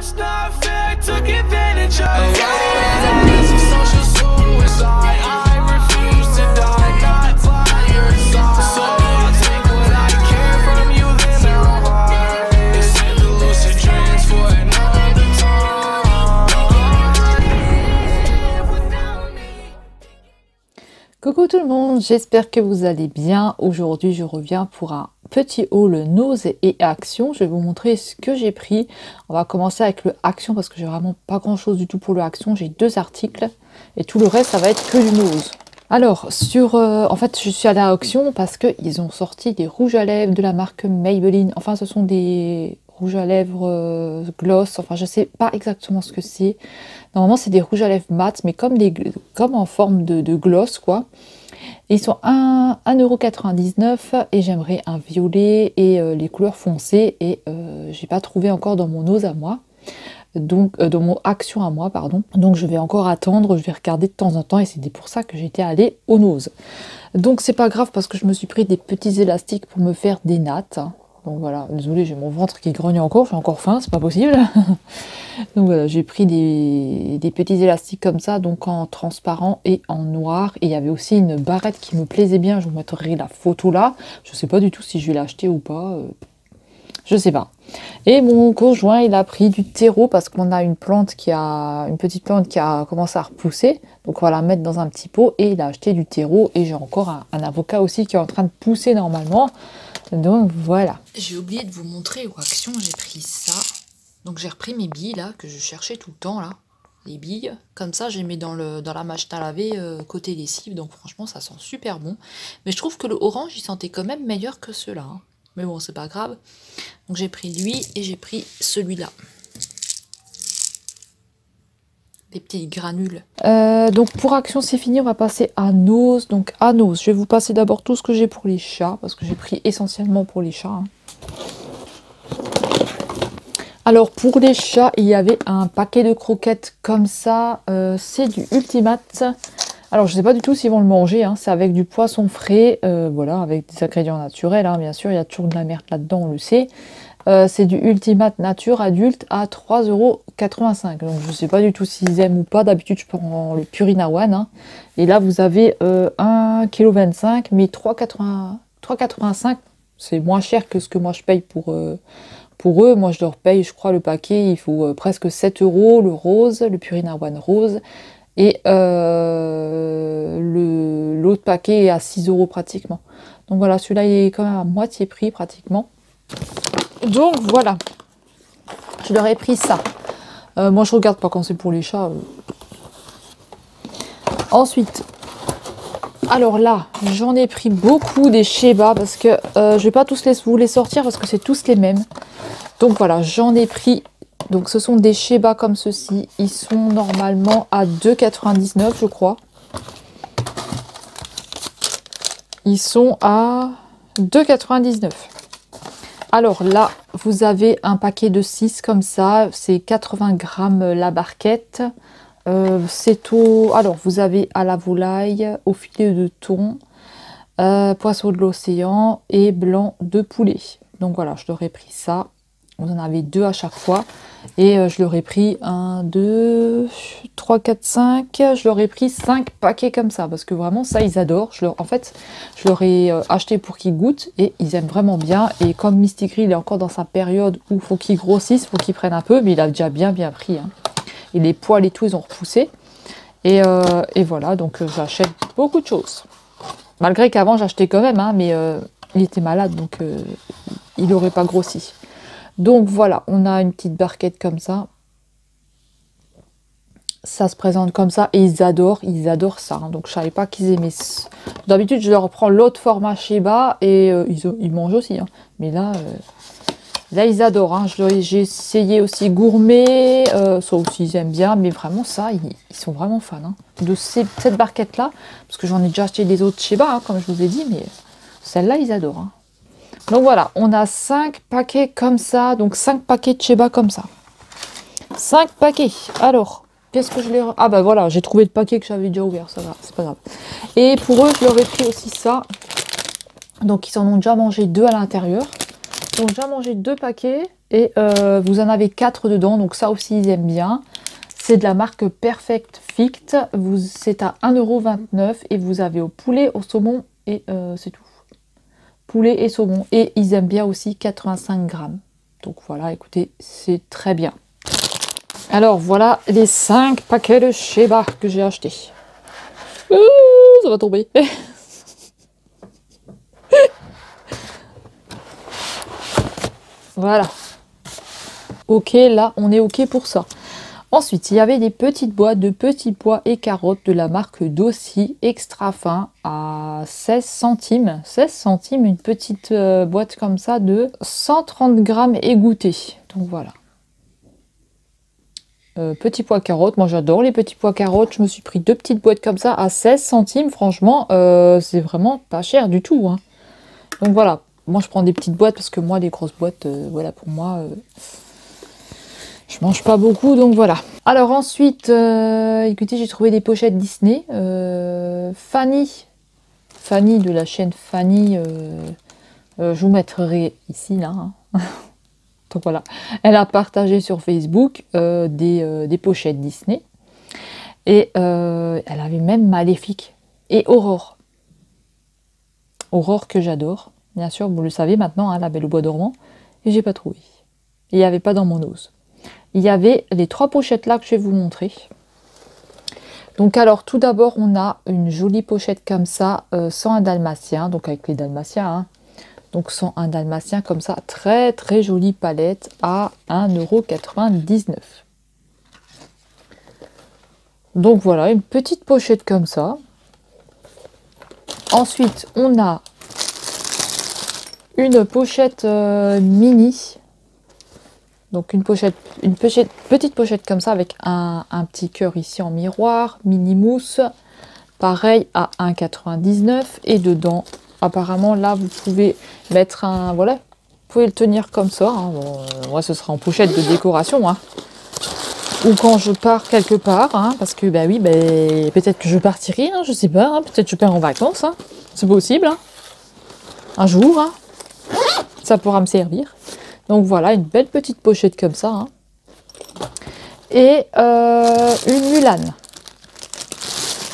it's not fair, took advantage of. A massive social suicide. I refuse to die, not by your side. So I'll take what I can from you, then I'll hide. They said the lucid dreams for another time. Coucou tout le monde, j'espère que vous allez bien. Aujourd'hui je reviens pour un petit haul nose et action. Je vais vous montrer ce que j'ai pris. On va commencer avec le action parce que j'ai vraiment pas grand chose du tout pour le action. J'ai 2 articles et tout le reste ça va être que du nose. Alors en fait je suis allée à Action parce qu'ils ont sorti des rouges à lèvres de la marque Maybelline. Enfin ce sont des rouges à lèvres gloss, enfin je sais pas exactement ce que c'est. Normalement c'est des rouges à lèvres mat mais comme en forme de gloss quoi. Ils sont 1,99€ et j'aimerais un violet et les couleurs foncées et j'ai pas trouvé encore dans mon nose à moi. Donc dans mon action à moi pardon. Donc je vais encore attendre, je vais regarder de temps en temps et c'est pour ça que j'étais allée au nose. Donc c'est pas grave parce que je me suis pris des petits élastiques pour me faire des nattes. Donc voilà, désolé, j'ai mon ventre qui grogne encore, j'ai encore faim, c'est pas possible. Donc voilà, j'ai pris des petits élastiques comme ça, donc en transparent et en noir. Et il y avait aussi une barrette qui me plaisait bien, je vous mettrai la photo là. Je sais pas du tout si je vais l'acheter ou pas, je sais pas. Et mon conjoint, il a pris du terreau parce qu'on a une petite plante qui a commencé à repousser. Donc on va la mettre dans un petit pot et il a acheté du terreau. Et j'ai encore un avocat aussi qui est en train de pousser normalement. Donc voilà. J'ai oublié de vous montrer où Action j'ai pris ça. Donc j'ai repris mes billes là que je cherchais tout le temps là. Les billes. Comme ça je les mets dans la machine à laver côté lessive. Donc franchement ça sent super bon. Mais je trouve que le orange il sentait quand même meilleur que ceux-là. Hein. Mais bon c'est pas grave. Donc j'ai pris lui et j'ai pris celui-là. Des petites granules. Donc pour Action c'est fini, on va passer à Nose. Donc à Nose, je vais vous passer d'abord tout ce que j'ai pour les chats, parce que j'ai pris essentiellement pour les chats. Hein. Alors pour les chats, il y avait un paquet de croquettes comme ça, c'est du Ultimate. Alors je sais pas du tout s'ils vont le manger, hein. C'est avec du poisson frais, voilà, avec des ingrédients naturels, hein. Bien sûr, il y a toujours de la merde là-dedans, on le sait. C'est du Ultimate Nature adulte à 3,85 €. Donc je sais pas du tout s'ils aiment ou pas. D'habitude je prends le Purina One. Hein. Et là vous avez 1,25 kg mais 3,85 €. C'est moins cher que ce que moi je paye pour eux. Moi je leur paye, je crois, le paquet, il faut presque 7 €, le rose, le Purina One rose. Et l'autre paquet est à 6 € pratiquement. Donc voilà, celui-là il est quand même à moitié prix pratiquement. Donc voilà, je leur ai pris ça. Moi je regarde pas quand c'est pour les chats. Ensuite, alors là, j'en ai pris beaucoup des Sheba parce que je vais pas tous vous les sortir parce que c'est tous les mêmes. Donc voilà, j'en ai pris. Donc ce sont des Sheba comme ceci. Ils sont normalement à 2,99 € je crois. Ils sont à 2,99 €. Alors là, vous avez un paquet de 6 comme ça, c'est 80 grammes la barquette. Alors vous avez à la volaille, au filet de thon, poisson de l'océan et blanc de poulet. Donc voilà, je leur ai pris ça. Vous en avez 2 à chaque fois. Et je leur ai pris 1, 2, 3, 4, 5. Je leur ai pris 5 paquets comme ça. Parce que vraiment, ça, ils adorent. En fait, je leur ai acheté pour qu'ils goûtent. Et ils aiment vraiment bien. Et comme Mystigris, il est encore dans sa période où il faut qu'il grossisse, il faut qu'il prenne un peu. Mais il a déjà bien pris. Hein. Et les poils et tout, ils ont repoussé. Et voilà, donc j'achète beaucoup de choses. Malgré qu'avant, j'achetais quand même. Hein, mais il était malade, donc il n'aurait pas grossi. Donc voilà, on a une petite barquette comme ça. Ça se présente comme ça et ils adorent ça. Hein. Donc je savais pas qu'ils aimaient. D'habitude, je leur prends l'autre format Sheba et ils mangent aussi. Hein. Mais là ils adorent. Hein. J'ai essayé aussi gourmet, ça aussi ils aiment bien. Mais vraiment ça, ils sont vraiment fans hein, de cette barquette là. Parce que j'en ai déjà acheté des autres Sheba, hein, comme je vous ai dit. Mais celle-là, ils adorent. Hein. Donc voilà, on a 5 paquets comme ça, donc 5 paquets de Sheba comme ça. 5 paquets. Alors, qu'est-ce que je les... Ah bah voilà, j'ai trouvé le paquet que j'avais déjà ouvert, ça va, c'est pas grave. Et pour eux, je leur ai pris aussi ça. Donc ils en ont déjà mangé 2 à l'intérieur. Ils ont déjà mangé 2 paquets. Et vous en avez 4 dedans, donc ça aussi ils aiment bien. C'est de la marque Perfect Fit. C'est à 1,29 € et vous avez au poulet, au saumon et c'est tout. Poulet et saumon. Et ils aiment bien aussi 85 grammes. Donc voilà, écoutez, c'est très bien. Alors voilà les 5 paquets de Sheba que j'ai achetés. Ça va tomber. Voilà. Ok, là on est ok pour ça. Ensuite, il y avait des petites boîtes de petits pois et carottes de la marque Dossi extra fin à 16 centimes. 16 centimes, une petite boîte comme ça de 130 grammes égouttés. Donc voilà. Petits pois carottes, moi j'adore les petits pois carottes. Je me suis pris 2 petites boîtes comme ça à 16 centimes. Franchement, c'est vraiment pas cher du tout, hein. Donc voilà, moi je prends des petites boîtes parce que moi des grosses boîtes, voilà, pour moi, je mange pas beaucoup, donc voilà. Alors ensuite, écoutez, j'ai trouvé des pochettes Disney. Fanny de la chaîne Fanny, je vous mettrai ici, là, hein. Donc voilà, elle a partagé sur Facebook des pochettes Disney. Et elle avait même Maléfique et Aurore. Aurore que j'adore. Bien sûr, vous le savez maintenant, hein, La Belle au Bois dormant. Et j'ai pas trouvé. Il n'y avait pas dans mon ose. Il y avait les 3 pochettes là que je vais vous montrer. Donc alors, tout d'abord, on a une jolie pochette comme ça, sans un dalmatien. Donc avec les dalmatiens, hein. Donc 101 dalmatiens comme ça, très très jolie palette à 1,99 €. Donc voilà, une petite pochette comme ça. Ensuite, on a une pochette mini. Donc une petite pochette comme ça avec un petit cœur ici en miroir, mini mousse. Pareil à 1,99 €. Et dedans, apparemment là vous pouvez mettre un, voilà, vous pouvez le tenir comme ça, hein. Bon, moi ce sera en pochette de décoration, hein. Ou quand je pars quelque part, hein, parce que bah oui, bah, peut-être que je partirai, hein, je sais pas, hein, peut-être que je pars en vacances, hein, c'est possible, hein. Un jour, hein, ça pourra me servir. Donc voilà, une belle petite pochette comme ça, hein. Et une Mulan.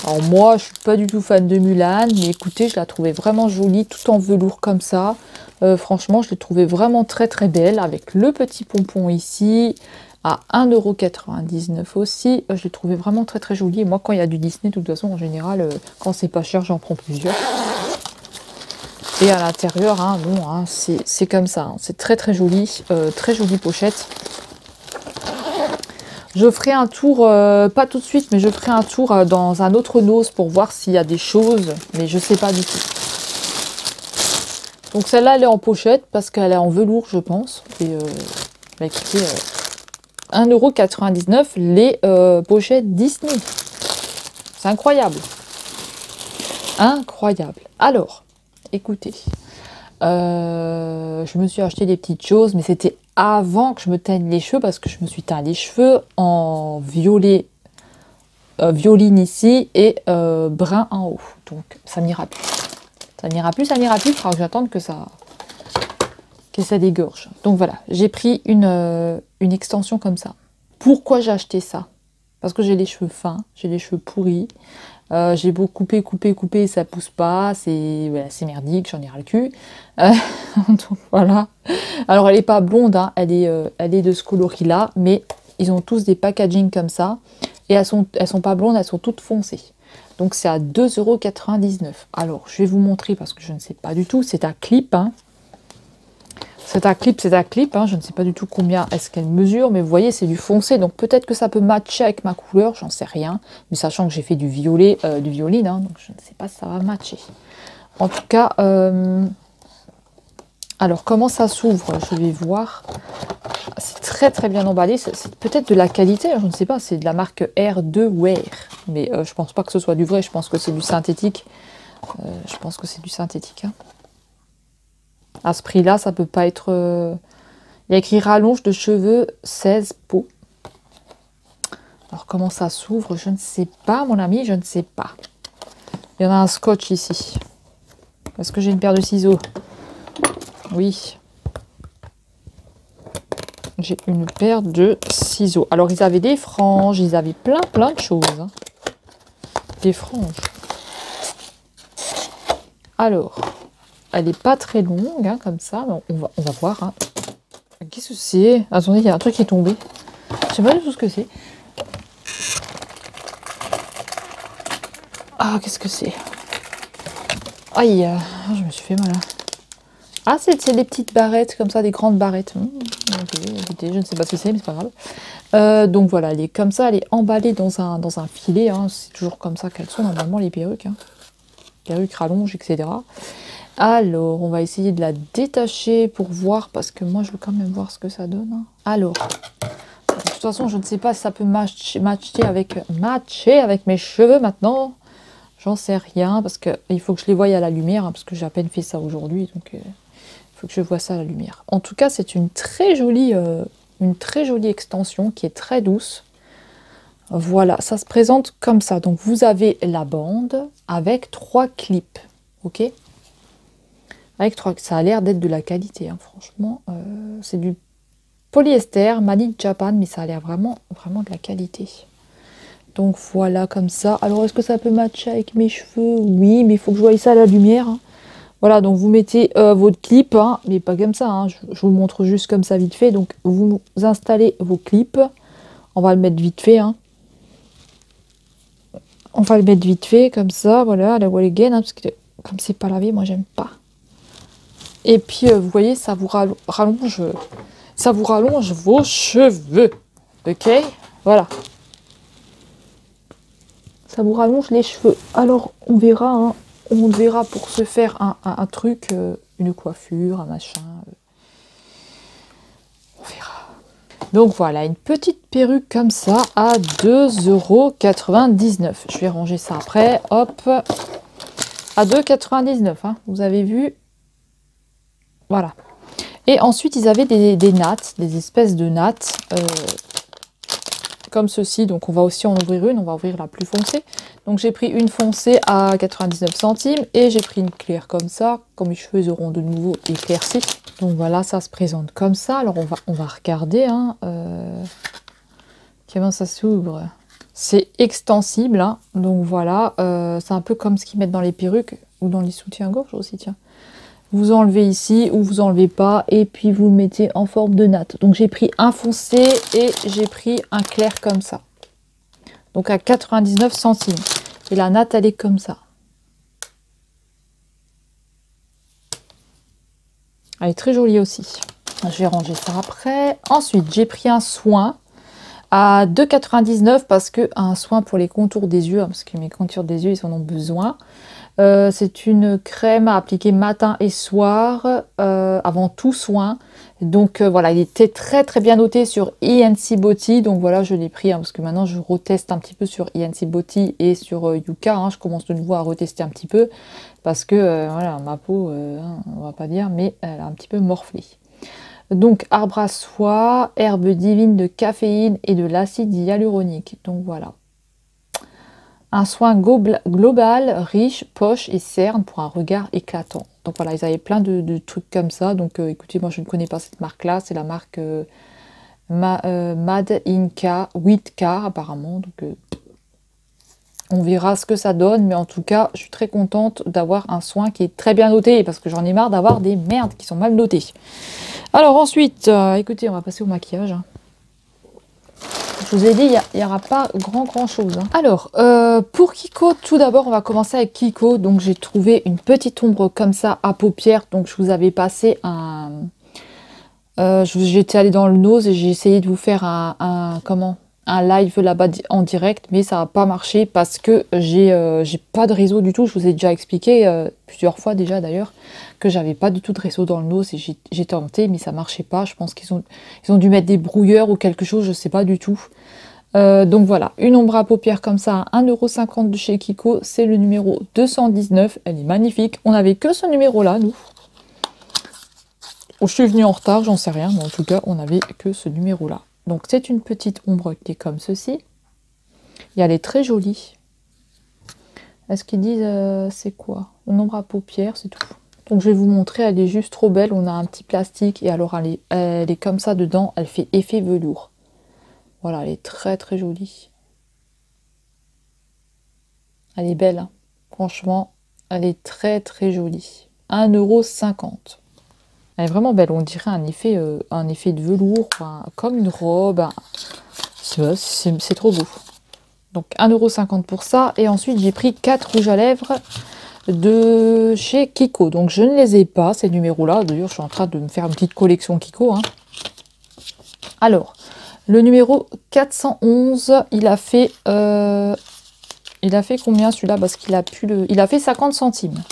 Alors moi, je suis pas du tout fan de Mulan, mais écoutez, je la trouvais vraiment jolie, tout en velours comme ça. Franchement, je l'ai trouvée vraiment très très belle, avec le petit pompon ici, à 1,99 € aussi. Je l'ai trouvée vraiment très très jolie. Et moi, quand il y a du Disney, de toute façon, en général, quand c'est pas cher, j'en prends plusieurs. Et à l'intérieur, hein, bon, hein, c'est comme ça, hein, c'est très très joli, très jolie pochette. Je ferai un tour, pas tout de suite, mais je ferai un tour dans un autre nose pour voir s'il y a des choses, mais je sais pas du tout. Donc celle-là, elle est en pochette parce qu'elle est en velours, je pense. Et bah écoutez, 1,99 € les pochettes Disney. C'est incroyable. Incroyable. Alors, écoutez, je me suis acheté des petites choses, mais c'était avant que je me teigne les cheveux, parce que je me suis teint les cheveux en violet, violine ici, et brun en haut. Donc ça n'ira plus. Ça n'ira plus, ça n'ira plus. Il faudra que j'attende que ça dégorge. Donc voilà, j'ai pris une extension comme ça. Pourquoi j'ai acheté ça? Parce que j'ai les cheveux fins, j'ai les cheveux pourris. J'ai beau couper, ça pousse pas, c'est voilà, merdique, j'en ai ras le cul. Donc voilà. Alors elle est pas blonde, hein, elle est de ce coloris-là, mais ils ont tous des packaging comme ça. Et elles sont pas blondes, elles sont toutes foncées. Donc c'est à 2,99 €. Alors je vais vous montrer parce que je ne sais pas du tout, c'est un clip, hein. C'est un clip, hein. Je ne sais pas du tout combien est-ce qu'elle mesure, mais vous voyez, c'est du foncé, donc peut-être que ça peut matcher avec ma couleur, j'en sais rien. Mais sachant que j'ai fait du violet, du violine, hein, donc je ne sais pas si ça va matcher. En tout cas, alors comment ça s'ouvre? Je vais voir. C'est très très bien emballé, c'est peut-être de la qualité, je ne sais pas, c'est de la marque R2 Wear. Mais je pense pas que ce soit du vrai, je pense que c'est du synthétique. Hein. À ce prix-là, ça peut pas être... Il y a écrit rallonge de cheveux 16 peaux. Alors, comment ça s'ouvre? Je ne sais pas, mon ami, je ne sais pas. Il y en a un scotch ici. Est-ce que j'ai une paire de ciseaux? Oui. j'ai une paire de ciseaux. Alors, ils avaient des franges, ils avaient plein de choses. Hein. Des franges. Alors, elle n'est pas très longue, hein, comme ça. Mais on va voir. Hein. Qu'est-ce que c'est? Attendez, il y a un truc qui est tombé. Je sais pas du tout ce que c'est. Ah, qu'est-ce que c'est? Aïe, je me suis fait mal. Hein. Ah, c'est des petites barrettes, comme ça, des grandes barrettes. Écoutez, je ne sais pas ce que c'est, mais c'est pas grave. Donc voilà, elle est comme ça, elle est emballée dans un filet. Hein. C'est toujours comme ça qu'elles sont, normalement, les perruques. Hein. Perruques, rallonges, etc. Alors, on va essayer de la détacher pour voir, parce que moi, je veux quand même voir ce que ça donne. Hein. Alors, de toute façon, je ne sais pas si ça peut matcher avec mes cheveux maintenant. J'en sais rien, parce qu'il faut que je les voie à la lumière, hein, parce que j'ai à peine fait ça aujourd'hui, donc il faut que je vois ça à la lumière. En tout cas, c'est une très jolie extension qui est très douce. Voilà, ça se présente comme ça. Donc, vous avez la bande avec 3 clips, ok? Avec 3, ça a l'air d'être de la qualité, hein, franchement. C'est du polyester, Made in Japan, mais ça a l'air vraiment de la qualité. Donc voilà, comme ça. Alors, est-ce que ça peut matcher avec mes cheveux? Oui, mais il faut que je voie ça à la lumière. Hein. Voilà, donc vous mettez votre clip, hein, mais pas comme ça. Hein. Je vous montre juste comme ça vite fait. Donc, vous installez vos clips. On va le mettre vite fait. Hein. On va le mettre vite fait, comme ça. Voilà, à la wall again. Hein, parce que comme c'est pas lavé, moi, j'aime pas. Et puis, vous voyez, ça vous rallonge vos cheveux. Ok? Voilà. Ça vous rallonge les cheveux. Alors, on verra, hein, on verra pour se faire un truc, une coiffure, un machin. On verra. Donc voilà, une petite perruque comme ça à 2,99 €. Je vais ranger ça après. Hop. À 2,99 €. Hein, vous avez vu. Voilà. Et ensuite, ils avaient des nattes, des espèces de nattes. Comme ceci, donc on va aussi en ouvrir une, on va ouvrir la plus foncée. Donc j'ai pris une foncée à 99 centimes et j'ai pris une claire comme ça, quand mes cheveux auront de nouveau éclairci. Donc voilà, ça se présente comme ça. Alors on va regarder, hein, comment ça s'ouvre. C'est extensible, hein, donc voilà, c'est un peu comme ce qu'ils mettent dans les perruques ou dans les soutiens-gorge aussi, tiens. Vous enlevez ici ou vous enlevez pas et puis vous le mettez en forme de natte. Donc j'ai pris un foncé et j'ai pris un clair comme ça. Donc à 99 centimes. Et la natte elle est comme ça. Elle est très jolie aussi. Je vais ranger ça après. Ensuite j'ai pris un soin à 2,99 € parce que un soin pour les contours des yeux, parce que mes contours des yeux ils en ont besoin. C'est une crème à appliquer matin et soir avant tout soin. Donc voilà, il était très bien noté sur ENC Beauty. Donc voilà, je l'ai pris hein, parce que maintenant je reteste un petit peu sur ENC Beauty et sur Yuka. Hein, je commence de nouveau à retester un petit peu parce que voilà, ma peau, on va pas dire, mais elle a un petit peu morflé. Donc arbre à soie, herbe divine de caféine et de l'acide hyaluronique. Donc voilà. Un soin global, riche, poche et cerne pour un regard éclatant. Donc voilà, ils avaient plein de trucs comme ça. Donc écoutez, moi je ne connais pas cette marque-là. C'est la marque Made in 8K apparemment. Donc on verra ce que ça donne. Mais en tout cas, je suis très contente d'avoir un soin qui est très bien noté. Parce que j'en ai marre d'avoir des merdes qui sont mal notées. Alors ensuite, écoutez, on va passer au maquillage. Hein. Je vous ai dit, il n'y aura pas grand chose. Hein. Alors, pour Kiko, tout d'abord, on va commencer avec Kiko. Donc, j'ai trouvé une petite ombre comme ça à paupières. Donc, je vous avais passé un... J'étais allée dans le nose et j'ai essayé de vous faire un live là-bas en direct. Mais ça n'a pas marché parce que j'ai pas de réseau du tout. Je vous ai déjà expliqué plusieurs fois déjà d'ailleurs que j'avais pas du tout de réseau dans le nose et j'ai tenté mais ça marchait pas. Je pense qu'ils ont dû mettre des brouilleurs ou quelque chose, je sais pas du tout. Donc voilà, une ombre à paupières comme ça à 1,50 € de chez Kiko, c'est le numéro 219, elle est magnifique. On n'avait que ce numéro là, nous. Je suis venue en retard, j'en sais rien, mais en tout cas, on n'avait que ce numéro là. Donc c'est une petite ombre qui est comme ceci. Et elle est très jolie. Est-ce qu'ils disent c'est quoi? Une ombre à paupières, c'est tout. Donc je vais vous montrer, elle est juste trop belle. On a un petit plastique et alors elle est comme ça dedans, elle fait effet velours. Voilà, elle est très très jolie. Elle est belle, hein. Franchement, elle est très très jolie. 1,50 €. Elle est vraiment belle, on dirait un effet de velours, comme une robe. C'est trop beau. Donc 1,50 € pour ça. Et ensuite j'ai pris 4 rouges à lèvres de chez Kiko. Donc je ne les ai pas, ces numéros-là. D'ailleurs, je suis en train de me faire une petite collection Kiko, hein. Alors, le numéro 411, il a fait combien celui-là? Parce qu'il a il a fait 50 centimes.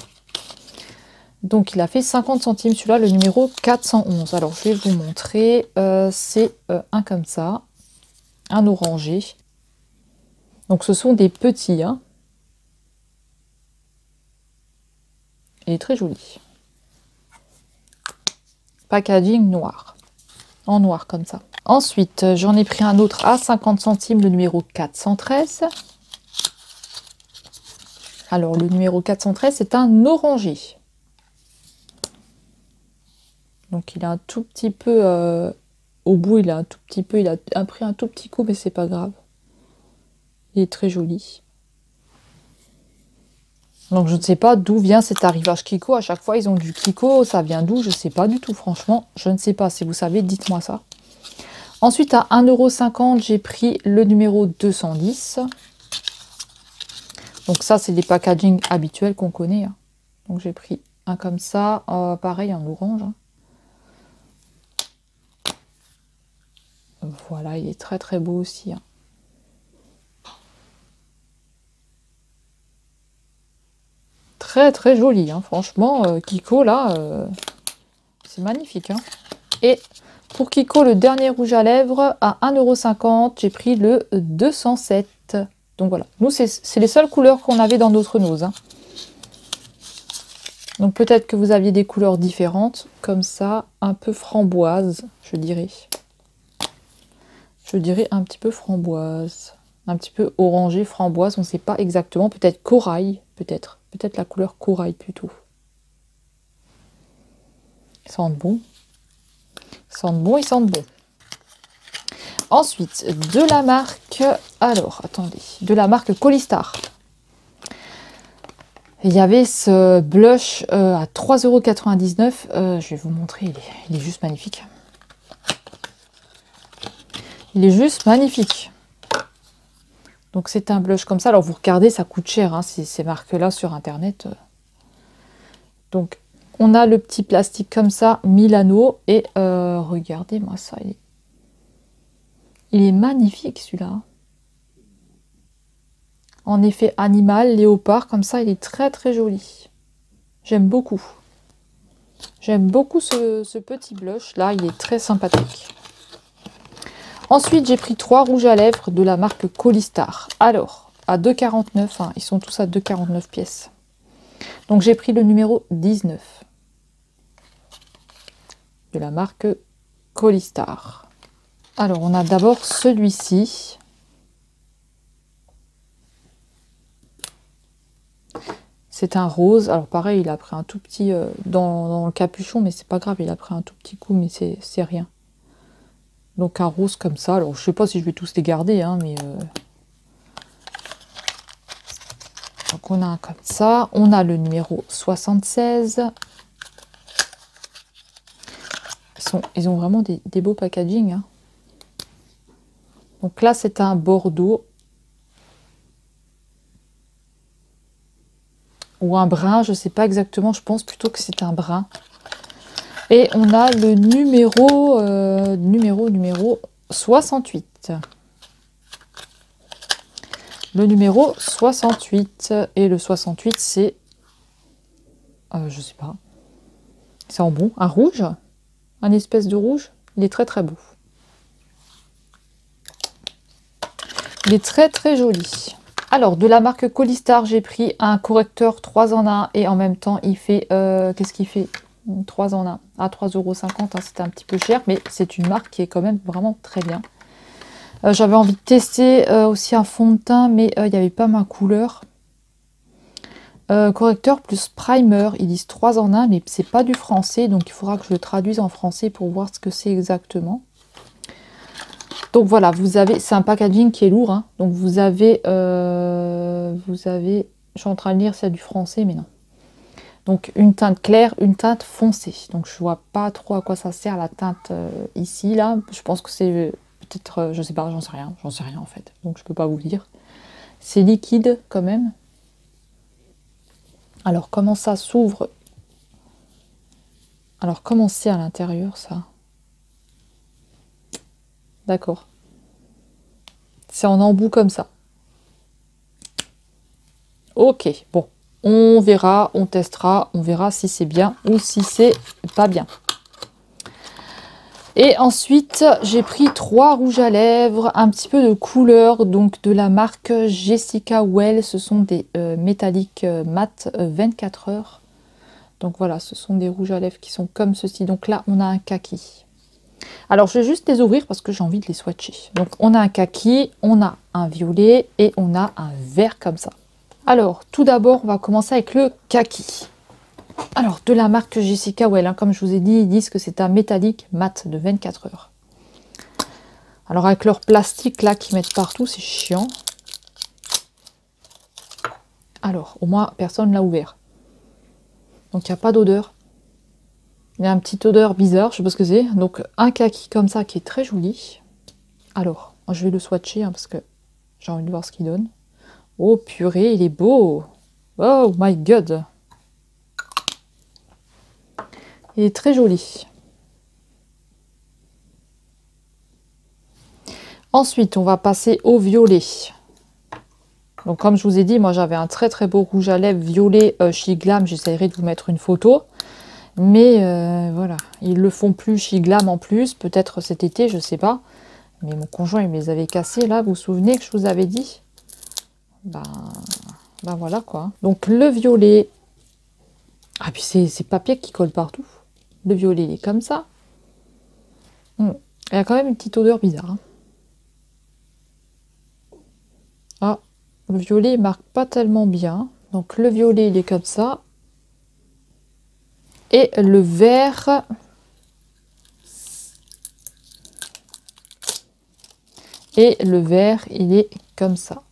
Donc il a fait 50 centimes celui-là, le numéro 411. Alors je vais vous montrer. C'est un comme ça, un orangé. Donc ce sont des petits, hein. Il est très joli. Packaging noir. En noir comme ça. Ensuite, j'en ai pris un autre à 50 centimes, le numéro 413. Alors, le numéro 413, c'est un orangé. Donc, il a un tout petit peu... au bout, il a un tout petit peu... Il a pris un tout petit coup, mais c'est pas grave. Il est très joli. Donc, je ne sais pas d'où vient cet arrivage Kiko. À chaque fois, ils ont du Kiko. Ça vient d'où? Je ne sais pas du tout, franchement. Je ne sais pas. Si vous savez, dites-moi ça. Ensuite, à 1,50 €, j'ai pris le numéro 210. Donc ça, c'est des packaging habituels qu'on connaît, hein. Donc j'ai pris un comme ça, pareil en orange, hein. Voilà, il est très très beau aussi, hein. Très très joli, hein. Franchement, Kiko là, c'est magnifique, hein. Et pour Kiko, le dernier rouge à lèvres, à 1,50 €, j'ai pris le 207. Donc voilà, nous c'est les seules couleurs qu'on avait dans notre nose, hein. Donc peut-être que vous aviez des couleurs différentes, comme ça, un peu framboise, je dirais. Je dirais un petit peu framboise, un petit peu orangé, framboise, on ne sait pas exactement, peut-être corail, peut-être la couleur corail plutôt. Ils sentent bon. Ils sentent bon, ils sentent bon. Ensuite, de la marque, alors, attendez, de la marque Colistar. Il y avait ce blush à 3,99 €. Je vais vous montrer, il est juste magnifique. Il est juste magnifique. Donc c'est un blush comme ça. Alors vous regardez, ça coûte cher, hein, ces marques-là sur Internet. Donc on a le petit plastique comme ça, Milano. Et regardez-moi ça, il est magnifique celui-là. En effet animal, léopard, comme ça, il est très très joli. J'aime beaucoup. J'aime beaucoup ce petit blush là, il est très sympathique. Ensuite, j'ai pris 3 rouges à lèvres de la marque Colistar. Alors, à 2,49 €, hein, ils sont tous à 2,49 pièces. Donc j'ai pris le numéro 19 de la marque Colistar. Alors, on a d'abord celui-ci. C'est un rose. Alors pareil, il a pris un tout petit dans le capuchon, mais c'est pas grave, il a pris un tout petit coup, mais c'est rien. Donc un rose comme ça. Alors je sais pas si je vais tous les garder, hein, mais donc on a un comme ça. On a le numéro 76. Ils ont vraiment des beaux packaging, hein. Donc là, c'est un bordeaux. Ou un brun, je sais pas exactement, je pense plutôt que c'est un brun. Et on a le numéro 68. Le numéro 68. Et le 68, c'est... je sais pas. C'est en bon. Un rouge. Un espèce de rouge. Il est très très beau. Il est très très joli. Alors, de la marque Colistar, j'ai pris un correcteur 3 en 1 et en même temps, il fait... qu'est-ce qu'il fait? 3 en 1 à 3,50 €, hein, c'était un petit peu cher, mais c'est une marque qui est quand même vraiment très bien. J'avais envie de tester aussi un fond de teint, mais il n'y avait pas ma couleur. Correcteur plus primer, ils disent 3 en 1, mais c'est pas du français, donc il faudra que je le traduise en français pour voir ce que c'est exactement. Donc voilà, vous avez, c'est un packaging qui est lourd, hein, donc vous avez, je suis en train de lire, c'est du français, mais non. Donc une teinte claire, une teinte foncée. Donc je vois pas trop à quoi ça sert la teinte ici, là. Je pense que c'est peut-être, je sais pas, j'en sais rien en fait. Donc je peux pas vous dire. C'est liquide quand même. Alors comment ça s'ouvre? Alors comment c'est à l'intérieur ça? D'accord. C'est en embout comme ça. Ok, bon. On verra, on testera, on verra si c'est bien ou si c'est pas bien. Et ensuite, j'ai pris 3 rouges à lèvres, un petit peu de couleur, donc de la marque Jessica Well. Ce sont des métalliques mat 24 heures. Donc voilà, ce sont des rouges à lèvres qui sont comme ceci. Donc là, on a un kaki. Alors, je vais juste les ouvrir parce que j'ai envie de les swatcher. Donc, on a un kaki, on a un violet et on a un vert comme ça. Alors, tout d'abord, on va commencer avec le kaki. Alors, de la marque Jessica Well, hein, comme je vous ai dit, ils disent que c'est un métallique mat de 24 heures. Alors, avec leur plastique là qu'ils mettent partout, c'est chiant. Alors, au moins, personne ne l'a ouvert. Donc, il n'y a pas d'odeur. Il y a une petite odeur bizarre, je sais pas ce que c'est. Donc, un kaki comme ça qui est très joli. Alors, je vais le swatcher hein, parce que j'ai envie de voir ce qu'il donne. Oh purée, il est beau! Oh my god! Il est très joli. Ensuite, on va passer au violet. Donc comme je vous ai dit, moi j'avais un très très beau rouge à lèvres violet chez Glam. J'essaierai de vous mettre une photo. Mais voilà, ils le font plus chez Glam en plus. Peut-être cet été, je sais pas. Mais mon conjoint, il me les avait cassés là. Vous vous souvenez que je vous avais dit? Ben voilà quoi. Donc le violet. Ah puis c'est papier qui colle partout. Le violet il est comme ça. Il y a quand même une petite odeur bizarre. Hein. Ah, le violet il marque pas tellement bien. Donc le violet il est comme ça. Et le vert. Et le vert il est comme ça.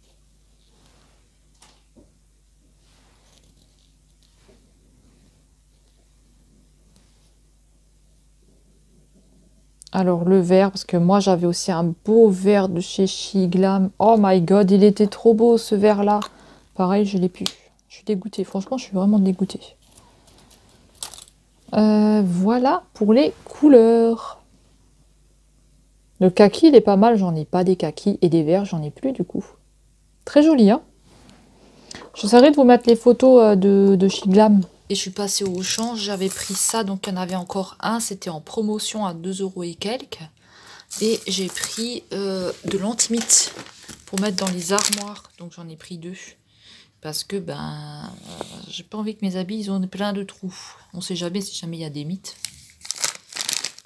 Alors le vert, parce que moi j'avais aussi un beau vert de chez Shiglam. Oh my god, il était trop beau ce vert là. Pareil, je l'ai plus. Je suis dégoûtée, franchement je suis vraiment dégoûtée. Voilà pour les couleurs. Le kaki il est pas mal, j'en ai pas des kakis et des verts, j'en ai plus du coup. Très joli hein. J'essaierai de vous mettre les photos de Shiglam. Et je suis passée au Auchan, j'avais pris ça, donc il y en avait encore un, c'était en promotion à 2 € et quelques. Et j'ai pris de l'antimite pour mettre dans les armoires, donc j'en ai pris 2. Parce que j'ai pas envie que mes habits ils ont plein de trous. On sait jamais si jamais il y a des mites.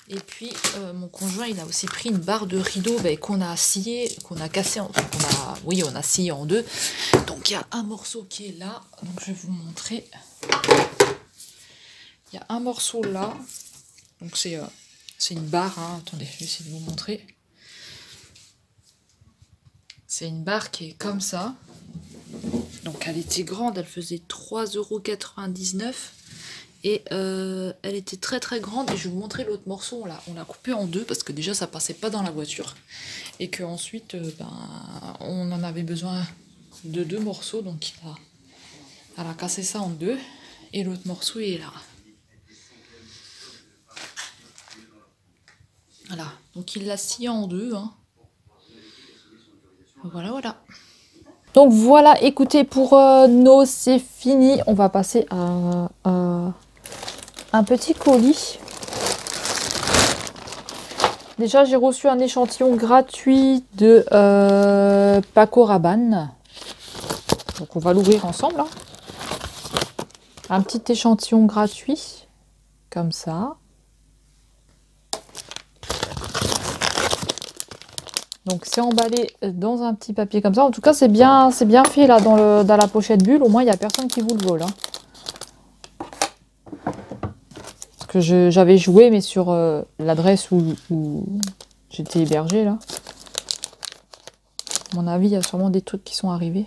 Et puis mon conjoint il a aussi pris une barre de rideau qu'on a scié, qu'on a cassé, on a scié en 2. Donc il y a un morceau qui est là, donc je vais vous montrer. Il y a un morceau là, donc c'est une barre, hein. Attendez, je vais essayer de vous montrer. C'est une barre qui est comme ça. Donc elle était grande, elle faisait 3,99 € et elle était très très grande. Et je vais vous montrer l'autre morceau, on l'a coupé en 2 parce que déjà ça passait pas dans la voiture. Et que ensuite on en avait besoin de 2 morceaux, donc elle a cassé ça en 2 et l'autre morceau il est là. Voilà, donc il l'a scié en 2. Hein. Voilà, voilà. Donc voilà, écoutez, pour nos c'est fini. On va passer à un petit colis. Déjà, j'ai reçu un échantillon gratuit de Paco Rabanne. Donc on va l'ouvrir ensemble. Hein. Un petit échantillon gratuit, comme ça. Donc c'est emballé dans un petit papier comme ça. En tout cas, c'est bien fait là dans la pochette bulle. Au moins, il n'y a personne qui vous le vole. Hein. Parce que j'avais joué, mais sur l'adresse où j'étais hébergée là. À mon avis, il y a sûrement des trucs qui sont arrivés.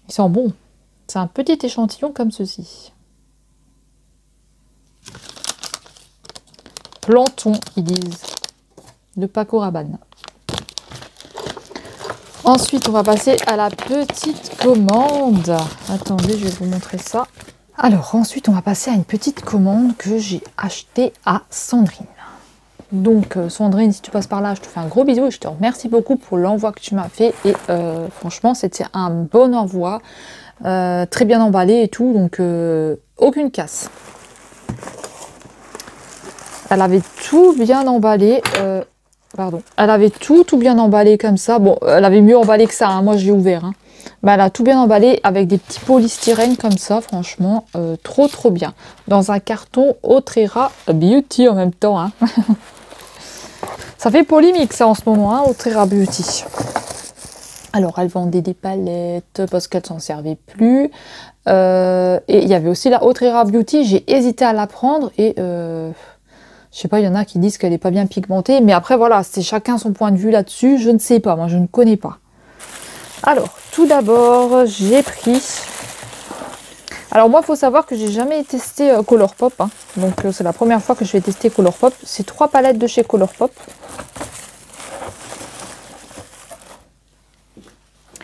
Ils sont bons. C'est un petit échantillon comme ceci. Planton, ils disent. De Paco Rabanne. Ensuite, on va passer à la petite commande. Attendez, je vais vous montrer ça. Alors, ensuite, on va passer à une petite commande que j'ai achetée à Sandrine. Donc, Sandrine, si tu passes par là, je te fais un gros bisou et je te remercie beaucoup pour l'envoi que tu m'as fait. Et franchement, c'était un bon envoi. Très bien emballé et tout, donc aucune casse. Elle avait tout bien emballé, pardon, elle avait tout bien emballé comme ça. Bon, elle avait mieux emballé que ça, hein. Moi j'ai ouvert. Hein. Mais elle a tout bien emballé avec des petits polystyrènes comme ça, franchement, trop bien. Dans un carton Autrera Beauty en même temps. Hein. Ça fait polémique ça en ce moment, hein, Autrera Beauty. Alors, elle vendait des palettes parce qu'elle s'en servait plus. Et il y avait aussi la Autrera Beauty. J'ai hésité à la prendre et je sais pas, il y en a qui disent qu'elle n'est pas bien pigmentée. Mais après, voilà, c'est chacun son point de vue là-dessus. Je ne sais pas, moi je ne connais pas. Alors, tout d'abord, j'ai pris... Alors moi, il faut savoir que j'ai jamais testé Colourpop. Hein. Donc, c'est la première fois que je vais tester Colourpop. C'est 3 palettes de chez Colourpop.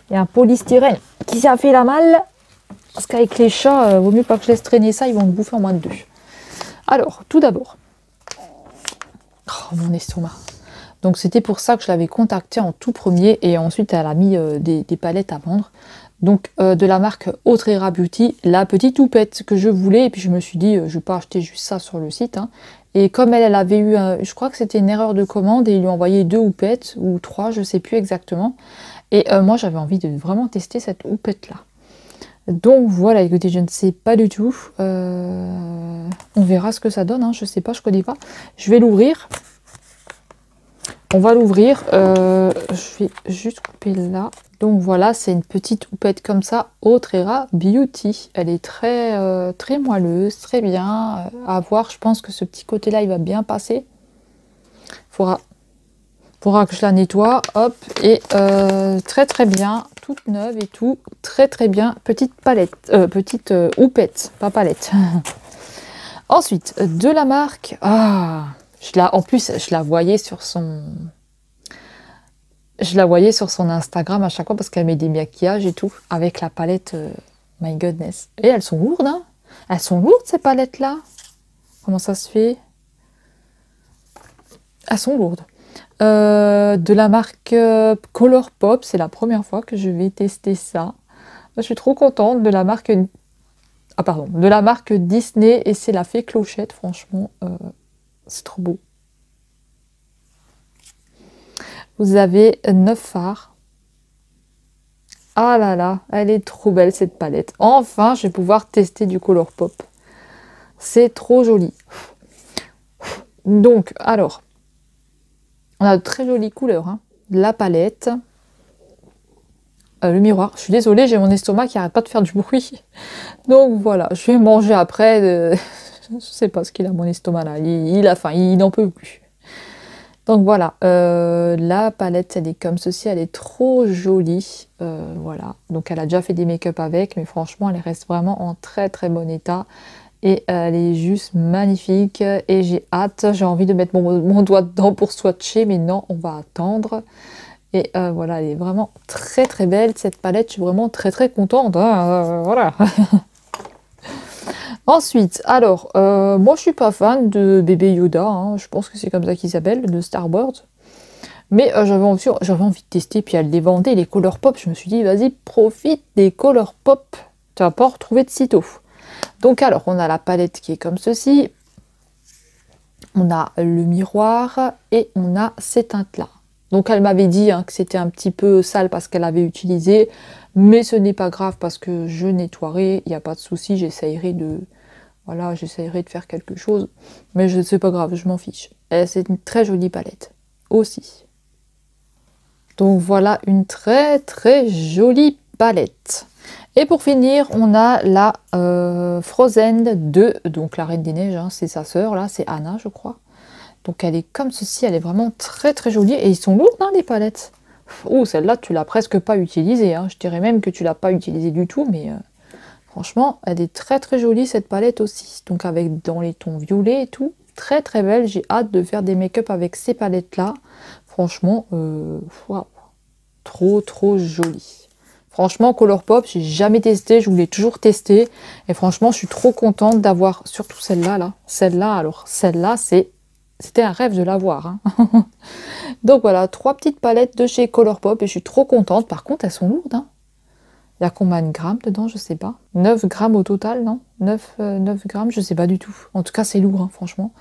Il y a un polystyrène qui s'est fait la malle. Parce qu'avec les chats, vaut mieux pas que je laisse traîner ça, ils vont me bouffer en moins de 2. Alors, tout d'abord. Oh, mon estomac. Donc, c'était pour ça que je l'avais contactée en tout premier. Et ensuite, elle a mis des palettes à vendre. Donc, de la marque Autrera Beauty. La petite houppette que je voulais. Et puis, je me suis dit, je ne vais pas acheter juste ça sur le site. Hein. Et comme elle avait eu, je crois que c'était une erreur de commande. Et ils lui ont envoyé 2 houpettes ou 3, je ne sais plus exactement. Et moi, j'avais envie de vraiment tester cette houppette-là. Donc voilà, écoutez, je ne sais pas du tout. On verra ce que ça donne. Hein. Je ne sais pas, je ne connais pas. Je vais l'ouvrir. On va l'ouvrir. Je vais juste couper là. Donc voilà, c'est une petite houppette comme ça, Autrera Beauty. Elle est très moelleuse, très bien. À voir, je pense que ce petit côté-là, il va bien passer. Faudra que je la nettoie, hop, et très bien, toute neuve et tout, très bien, petite palette, petite houppette, pas palette. Ensuite, de la marque, en plus, je la voyais sur son Instagram à chaque fois parce qu'elle met des maquillages et tout, avec la palette, my goodness. Et elles sont lourdes, hein, elles sont lourdes ces palettes-là. Comment ça se fait? Elles sont lourdes. De la marque Colourpop, c'est la première fois que je vais tester ça. Je suis trop contente de la marque de la marque Disney et c'est la fée Clochette, franchement, c'est trop beau. Vous avez 9 fards. Ah là là, elle est trop belle cette palette. Enfin, je vais pouvoir tester du Colourpop. C'est trop joli. Donc, alors, on a de très jolies couleurs. Hein. La palette. Le miroir. Je suis désolée, j'ai mon estomac qui n'arrête pas de faire du bruit. Donc voilà, je vais manger après. Je sais pas ce qu'il a, mon estomac là. Il a faim, il n'en peut plus. Donc voilà, la palette, elle est comme ceci. Elle est trop jolie. Voilà. Donc elle a déjà fait des make-up avec. Mais franchement, elle reste vraiment en très bon état. Et elle est juste magnifique et j'ai hâte, j'ai envie de mettre mon doigt dedans pour swatcher, mais non, on va attendre. Et voilà, elle est vraiment très belle cette palette, je suis vraiment très contente, hein, voilà. Ensuite, alors, moi je suis pas fan de bébé Yoda, hein, je pense que c'est comme ça qu'il s'appelle, de Star Wars. Mais j'avais envie de tester, puis elle les vendait, les Colourpop, je me suis dit, vas-y, profite des Colourpop, tu vas pas en retrouver de sitôt. Donc alors, on a la palette qui est comme ceci. On a le miroir et on a ces teintes-là. Donc elle m'avait dit hein, que c'était un petit peu sale parce qu'elle avait utilisé. Mais ce n'est pas grave parce que je nettoierai. Il n'y a pas de souci, j'essayerai de Voilà, j'essayerai de faire quelque chose. Mais c'est pas grave, je m'en fiche. C'est une très jolie palette aussi. Donc voilà une très très jolie palette. Et pour finir, on a la Frozen 2, donc la Reine des Neiges, hein, c'est sa sœur, là, c'est Anna, je crois. Donc elle est comme ceci, elle est vraiment très très jolie. Et ils sont lourdes, hein, les palettes. Oh, celle-là, tu l'as presque pas utilisée. Hein. Je dirais même que tu l'as pas utilisée du tout, mais franchement, elle est très très jolie, cette palette aussi. Donc avec dans les tons violets et tout, très très belle. J'ai hâte de faire des make-up avec ces palettes-là. Franchement, wow, trop trop jolie. Franchement, Colourpop, j'ai jamais testé, je voulais toujours tester. Et franchement, je suis trop contente d'avoir, surtout celle-là, là. Celle-là, alors celle-là, c'était un rêve de l'avoir. Hein. Donc voilà, 3 petites palettes de chez Colourpop et je suis trop contente. Par contre, elles sont lourdes. Hein. Il y a combien de grammes dedans, je sais pas. 9 grammes au total, non 9 grammes, je sais pas du tout. En tout cas, c'est lourd, hein, franchement.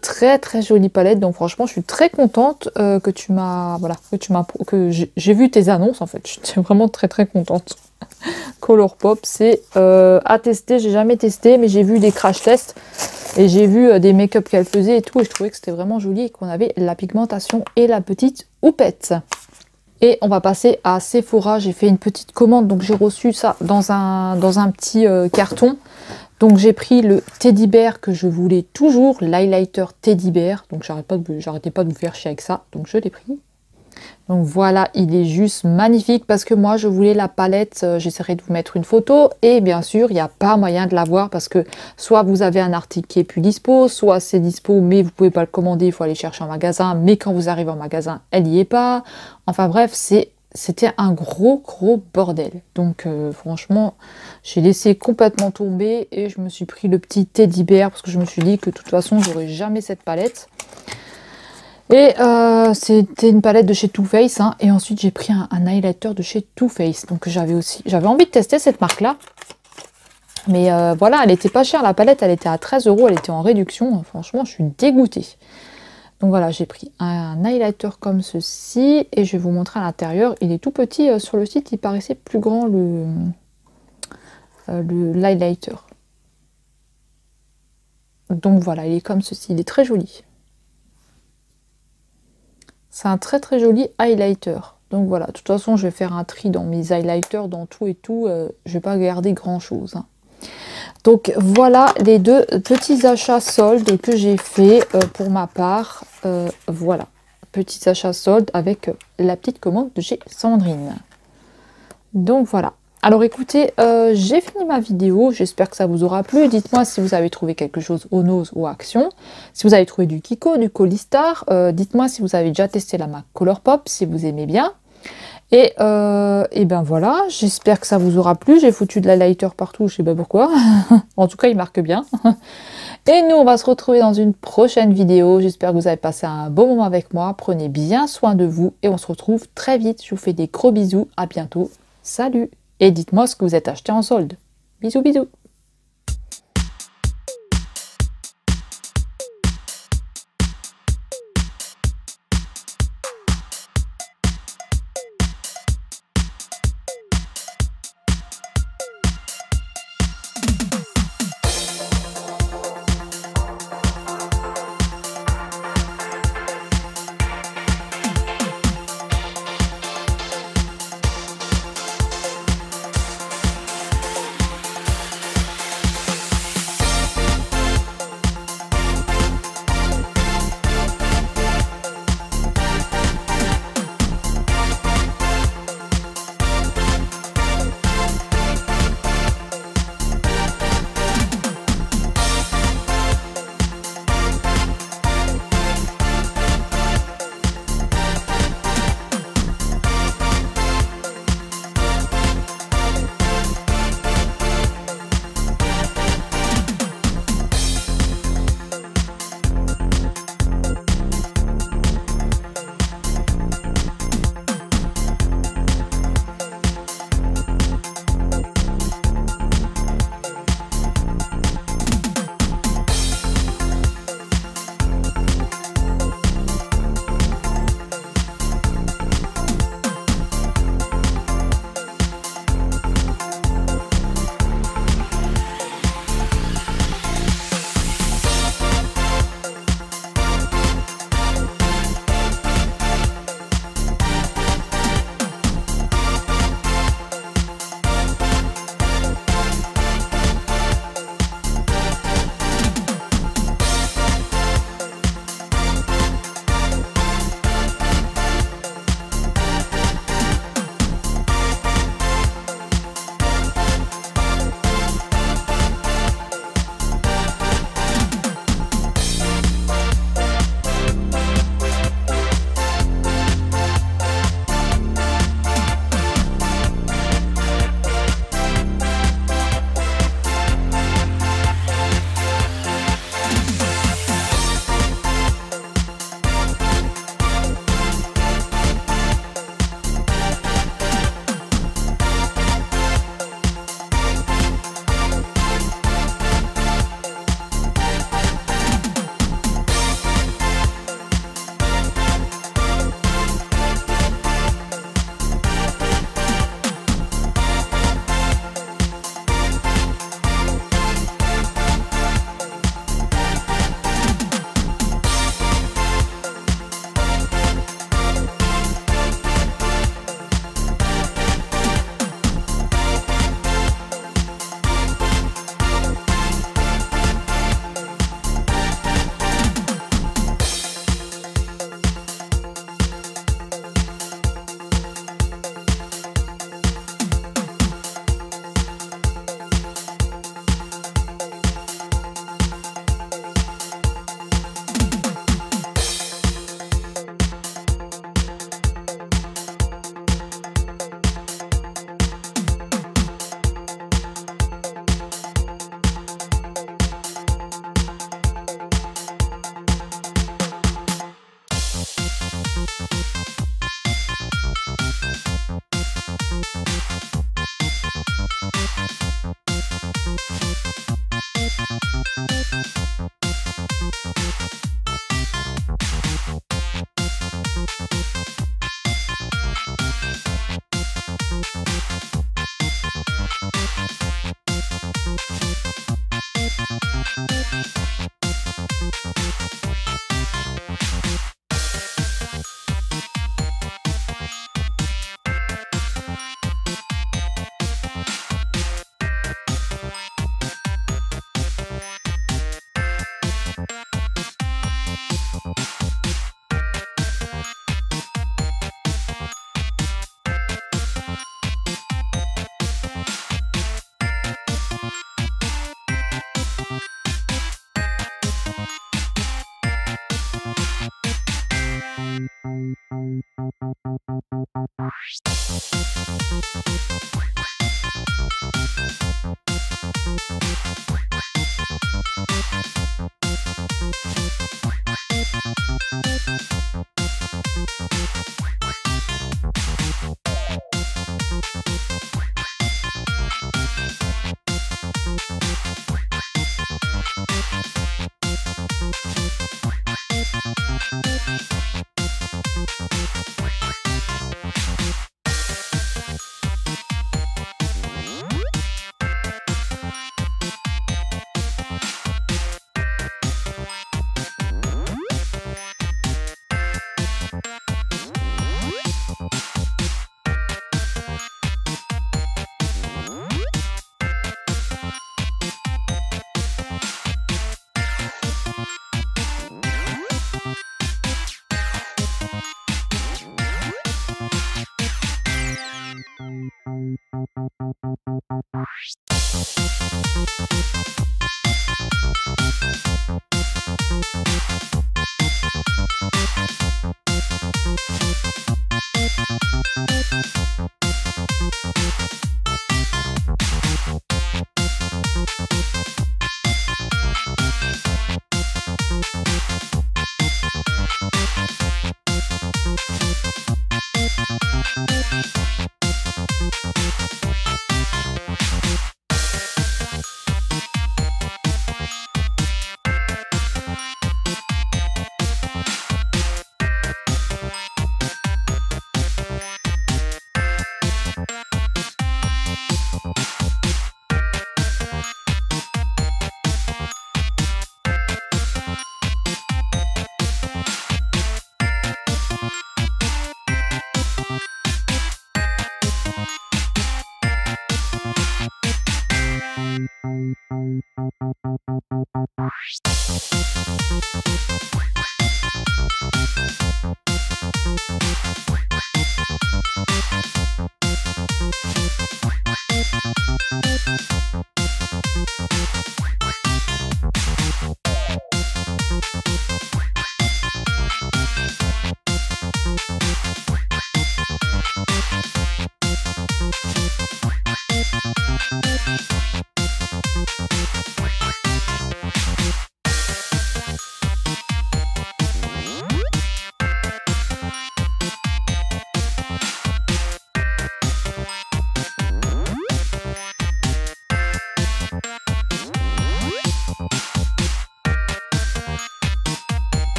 Très très jolie palette. Donc franchement, je suis très contente que tu m'as... Voilà, que j'ai vu tes annonces, en fait. J'étais vraiment très très contente. Colourpop, c'est à tester. J'ai jamais testé, mais j'ai vu des crash tests. Et j'ai vu des make-up qu'elle faisait et tout. Et je trouvais que c'était vraiment joli et qu'on avait la pigmentation et la petite houppette. Et on va passer à Sephora. J'ai fait une petite commande, donc j'ai reçu ça dans un petit carton. Donc j'ai pris le Teddy Bear que je voulais toujours, l'highlighter Teddy Bear. Donc j'arrêtais pas de vous faire chier avec ça, donc je l'ai pris. Donc voilà, il est juste magnifique parce que moi je voulais la palette, j'essaierai de vous mettre une photo et bien sûr il n'y a pas moyen de l'avoir parce que soit vous avez un article qui est plus dispo, soit c'est dispo mais vous pouvez pas le commander, il faut aller chercher en magasin, mais quand vous arrivez en magasin elle n'y est pas. Enfin bref, c'était un gros bordel. Donc franchement, j'ai laissé complètement tomber et je me suis pris le petit Teddy Bear parce que je me suis dit que de toute façon j'aurais jamais cette palette. Et c'était une palette de chez Too Faced, hein, et ensuite j'ai pris un highlighter de chez Too Faced. Donc j'avais envie de tester cette marque-là. Mais voilà, elle était pas chère, la palette, elle était à 13 €, elle était en réduction. Franchement, je suis dégoûtée. Donc voilà, j'ai pris un highlighter comme ceci, et je vais vous montrer à l'intérieur. Il est tout petit, sur le site, il paraissait plus grand l'highlighter. Donc voilà, il est comme ceci, il est très joli. C'est un très très joli highlighter. Donc voilà, de toute façon, je vais faire un tri dans mes highlighters, dans tout et tout. Je vais pas garder grand chose. Hein. Donc voilà les 2 petits achats soldes que j'ai fait pour ma part. Voilà, petits achats soldes avec la petite commande de chez Sandrine. Donc voilà. Alors écoutez, j'ai fini ma vidéo, j'espère que ça vous aura plu. Dites-moi si vous avez trouvé quelque chose au Nose ou Action. Si vous avez trouvé du Kiko, du Colistar. Dites-moi si vous avez déjà testé la marque Colourpop, si vous aimez bien. Et ben voilà, j'espère que ça vous aura plu. J'ai foutu de l'highlighter partout, je sais pas pourquoi. En tout cas, il marque bien. Et nous, on va se retrouver dans une prochaine vidéo. J'espère que vous avez passé un bon moment avec moi. Prenez bien soin de vous et on se retrouve très vite. Je vous fais des gros bisous. À bientôt. Salut! Et dites-moi ce que vous êtes acheté en solde. Bisous, bisous.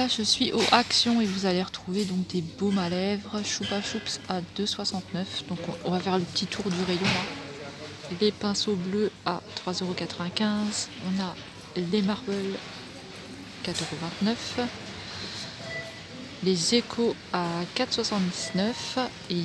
là je suis au Action et vous allez retrouver donc des baumes à lèvres Choupa Choups à 2,69 €. Donc on va faire le petit tour du rayon là. Les pinceaux bleus à 3,95 €. On a les Marble 4,29 €. Les Échos à 4,79 € et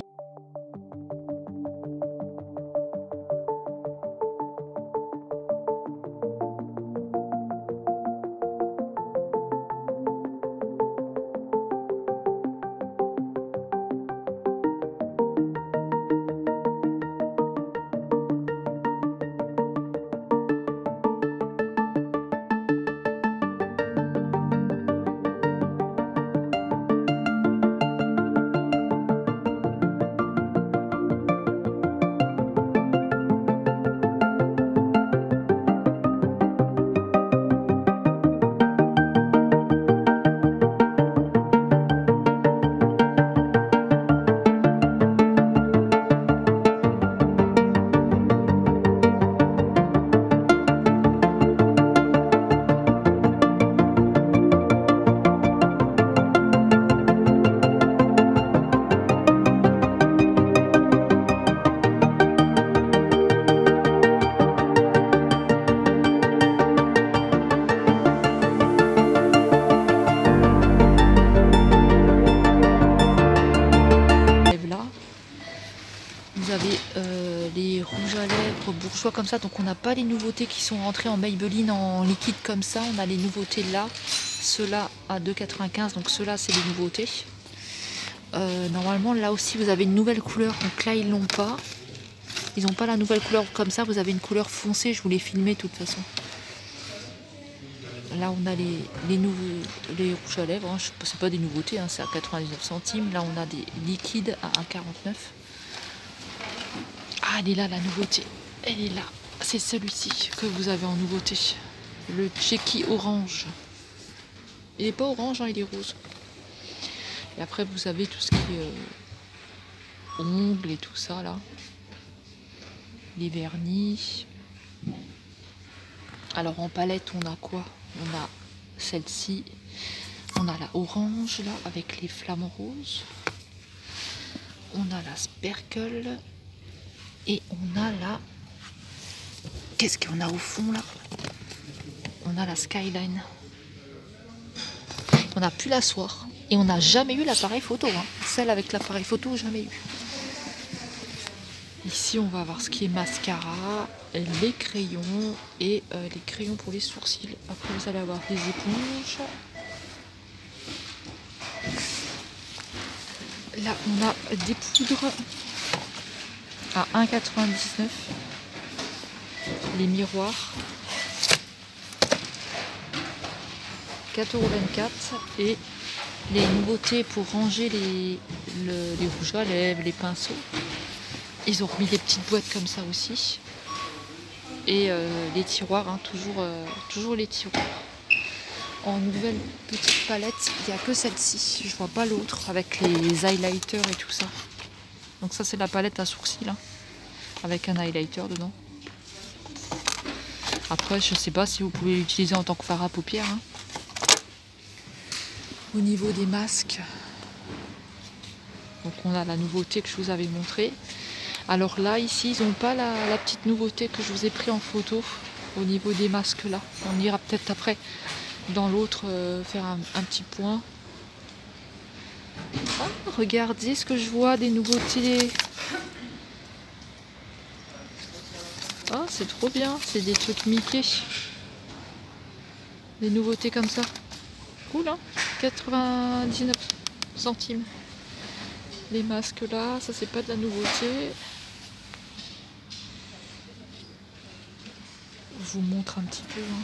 vous avez les rouges à lèvres bourgeois comme ça, donc on n'a pas les nouveautés qui sont rentrées en Maybelline en liquide comme ça, on a les nouveautés là, ceux-là à 2,95 €, donc ceux-là c'est les nouveautés. Normalement là aussi vous avez une nouvelle couleur, donc là ils l'ont pas, ils n'ont pas la nouvelle couleur comme ça, vous avez une couleur foncée, je vous l'ai filmé de toute façon. Là on a les rouges à lèvres, hein, c'est pas des nouveautés, hein, c'est à 99 centimes, là on a des liquides à 1,49 €. Ah, elle est là la nouveauté, elle est là, c'est celui-ci que vous avez en nouveauté, le Cheeky orange. Il n'est pas orange, hein, il est rose. Et après vous avez tout ce qui est ongles et tout ça là, les vernis. Alors en palette on a quoi? On a celle-ci, on a la orange là avec les flamants roses, on a la sparkle. Et on a la... Qu'est-ce qu'on a au fond là? On a la Skyline. On n'a plus la soie. Et on n'a jamais eu l'appareil photo. Hein. Celle avec l'appareil photo, jamais eu. Ici, on va avoir ce qui est mascara, les crayons et les crayons pour les sourcils. Après, vous allez avoir des éponges. Là, on a des poudres à 1,99 €, les miroirs 4,24 € et les nouveautés pour ranger les rouges à lèvres, les pinceaux. Ils ont remis des petites boîtes comme ça aussi et les tiroirs, hein, toujours les tiroirs. En nouvelle petite palette, il n'y a que celle-ci, je vois pas l'autre avec les highlighters et tout ça. Donc ça c'est la palette à sourcils, hein, avec un highlighter dedans. Après je sais pas si vous pouvez l'utiliser en tant que fard à paupières. Hein. Au niveau des masques, donc on a la nouveauté que je vous avais montré. Alors là ici ils n'ont pas la petite nouveauté que je vous ai pris en photo au niveau des masques là. On ira peut-être après dans l'autre faire un petit point. Ah, regardez ce que je vois des nouveautés. Ah, c'est trop bien, c'est des trucs Mickey. Des nouveautés comme ça. Cool, hein, 99 centimes. Les masques là, ça c'est pas de la nouveauté. Je vous montre un petit peu. Hein.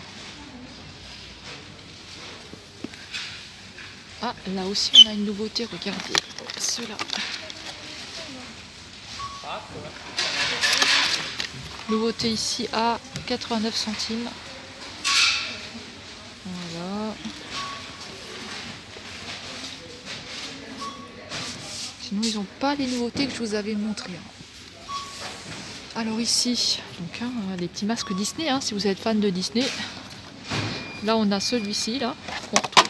Ah, là aussi on a une nouveauté, regardez, ceux-là. Nouveauté ici à 89 centimes. Voilà. Sinon ils n'ont pas les nouveautés que je vous avais montrées. Alors ici, donc hein, les petits masques Disney, hein, si vous êtes fan de Disney. Là on a celui-ci là, qu'on retrouve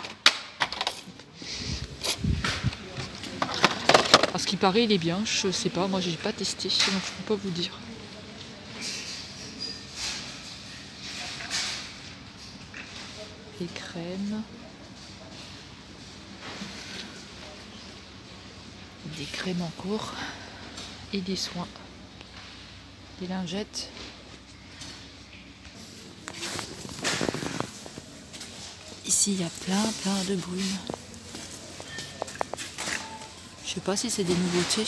À ce qui paraît, il est bien. Je sais pas, moi j'ai pas testé, donc je peux pas vous dire. Des crèmes. Des crèmes encore. Et des soins. Des lingettes. Ici, il y a plein de brumes. Je sais pas si c'est des nouveautés.